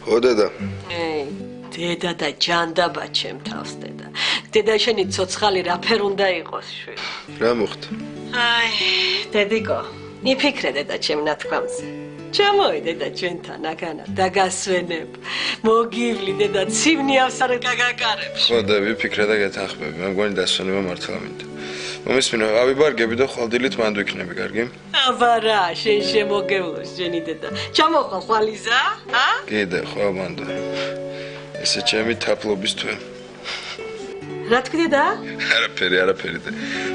ხო დედა. დედა და ჯანდაბა ჩემ თავს დედა. დედა შენი ცოცხალი რაფერ უნდა იყოს შვილი. რა მოხდა? აი, დედიკო, მიფიქრე დედა ჩემ ნათქვამს. ჩამოიდე და ჩვენთან აგანა დაგასვენებ. მოგივლი დედა ცივნიავს არ გაგაკარებს. ხო და ვიფიქრე და გეთანხმები. მე მგონი დასვენება მართლა მინდა. მომისმინო, ავიბარგები და ხვალდილით მანდ ვიქნები, კარგი? აბა რა, შენ შემოგევლოს ჯენი დედა. ჩამოყვა ხვალიზა, ა? კიდე ხო მანდ. ესე ჩემი თაფლობის თვე. რა თქვი დედა? არაფერი და.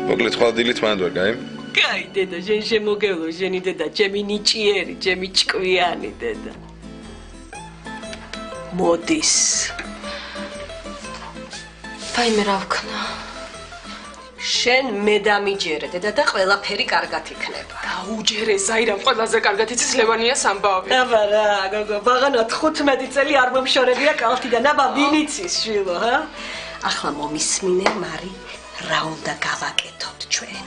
მოკლედ ხვალდილით მანდ ვარ, გაი? კაი დედა, შენ შემოგევლოს ჯენი დედა, ჩემი ნიჭიერი, ჩემი ჭკვიანი დედა. მოდის. ვაიმე რა ვქნა? შენ მე დამიჯერე დედა და ყველაფერი კარგად იქნება. დაუჯერე ზაირამ ყველაზე კარგად იცის ლევანიას ამბავი. აბა რა, გოგო, ბაღანა 15 წელი არ მომშორებია კალთიდან, აბა ვინ იცის შვილო, ჰა? ახლა მომისმინე, მარი, რა უნდა გავაკეთოთ ჩვენ?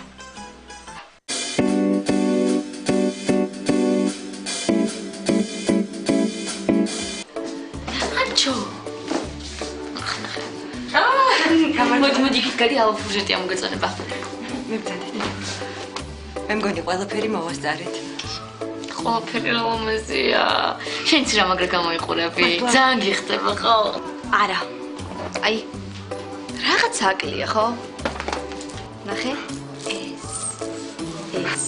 ანჩო. მოდი იქით გადი ალფურჟეტია მოგეწონება. მე ვთანხმდი. მე მგონი ყველაფერი მოვასწარეთ. ყველაფერი ლამაზია. შენც რა მაგრა გამოიყურები? ძალიან გიხდება ხო? არა. აი რაღაც აკლია ხო? ნახე. ეს.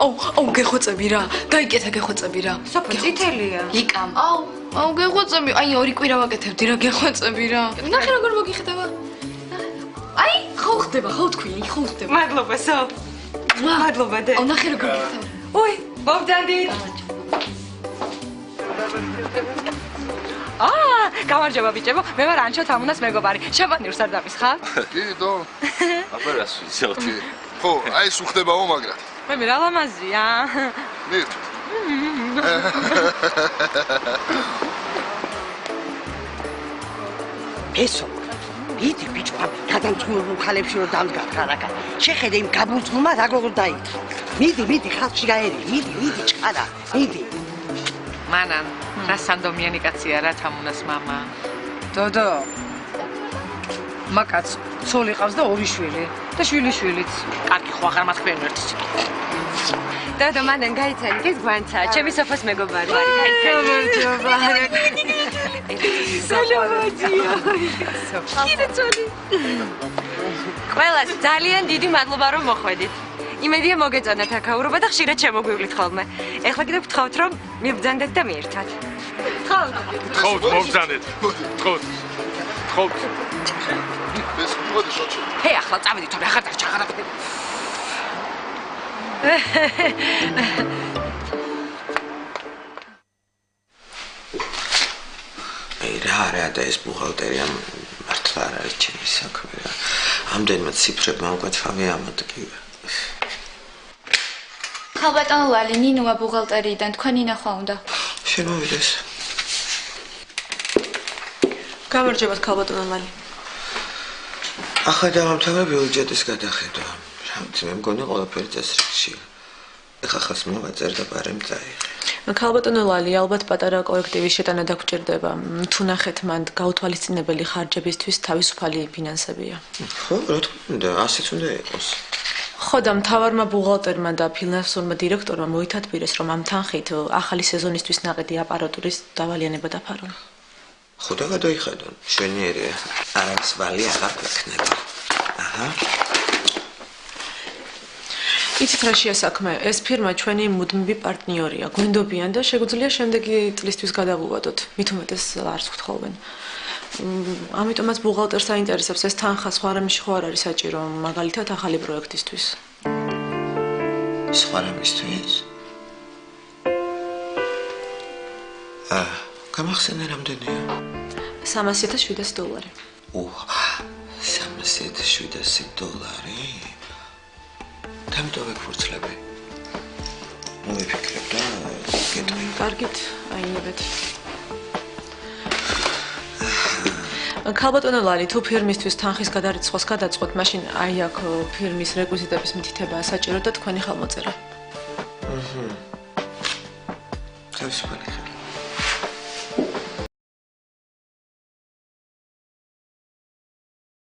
აუ, გეხვეწები რა. გაიკეთა გეხვეწები რა. სოფო წითელია. ლიკამ. აუ, გეხვეწები. აი ორი კვირა ვაკეთებდი რა, გეხვეწები რა. ნახე როგორ მოგიხდება. აი, ხო ხდება, ხო თქვი, ხო ხდება. მადლობა, სო. მადლობა დე. აუ, ნახე როგორ მოგიხდება. ой, მოვდანდით. გამარჯობა ბიჭებო, მე ვარ ანჩო თამუნას მეგობარი. შაბანიურს არ დამისხავ? დიდო. აბა რას ვიცოდი? ხო, აი ეს უხდებაო მაგრად. მე რა ლამაზია. ნით. ესო დიდი ბიჭმა გადამწმულ ხალებში რომ დამდგარ ხარაკა შეხედე იმ გაბურწმულმა როგორ დაიწყო მიდი ხალხში გაერი მიდი ჭყარა მიდი მანან რა სანდომიანი კაცია რა თამუნას მამა დოდო მაკაც ცოლი ყავს და ორი შვილი და შვილიშვილიც კარგი ხო ახარ მათქვენ ერთის დოდო მანან გაიცანი ეს გვანცა ჩემი სოფოს მეგობარი გამარჯობა სალამაზია კიდე ცოლი ყველას ძალიან დიდი მადლობა რომ მოხვედით იმედია მოგეწონათ აქაურობა და ხშირად შემოგვივლით ხოლმე ეხლა კიდევ ვთხოვთ რომ მიბრძანდეთ და მიერთვათ ხოთ მობრძანდეთ ხოთ ეს მოდი შოჩი ჰე ახლა წავედით თორე აღარ დარჩა რა და ეს ბუღალტერია მართლა არ არის ჩემი საქმე რა. ამდენმა ციფრებმა უკაცრავი ამატკივე. ხალბატონ ლალი, ნინოა ბუღალტერიიდან, თქვენი ნახვა უნდა. შემოვიდეს. გამარჯობათ ხალბატონ ლალი. ახლა დავამთავრე ბიუჯეტის გადახედვა. რამც მე მგონი ყველაფერი წესრიგშია. ეხლა ხას მოვაწერ და ბარემ წაიღე. ხალბატონო ლალი, ალბათ პატარა კოლექტივის შეტანა დაგჭირდება. თუ ნახეთ, მან გაუთვალისწინებელი ხარჯებისთვის თავისუფალი ფინანსებია. ხო, რა თქმა უნდა, ასეც უნდა იყოს. ხო და მთავარმა ბუღალტერმა და ფინანსურმა დირექტორმა მოითათბირეს, რომ ამ თანხით ახალი სეზონისთვის ნაყიდი აპარატურის დავალიანება დაფარონ. ხო და გადაიხედონ. შვენიერი არავის ვალი აღარ გვექნება. აჰა. იცით რა შეასაქმე, ეს ფირმა ჩვენი მუდმივი პარტნიორია, გვენდობიან და შეგვიძლია შემდეგი წლისთვის გადავუვადოთ. მით უმეტეს არც გთხოვენ. ამიტომაც ბუღალტერს აინტერესებს ეს თანხა სხვა რამეში ხო არ არის საჭირო, მაგალითად ახალი პროექტისთვის. სხვა რამისთვის? გამახსენე რამდენია? $307. $307. თემტოვე ფურცლები. მოვიფიქრებ და გეტყვი. კარგით, აინებეთ. ხალბატონო ლალი, თუ ფირმისთვის თანხის გადარიცხვას გადაწყვეტ, მაშინ აი აქ ფირმის რეკვიზიტების მითითებაა საჭირო და თქვენი ხელმოწერა.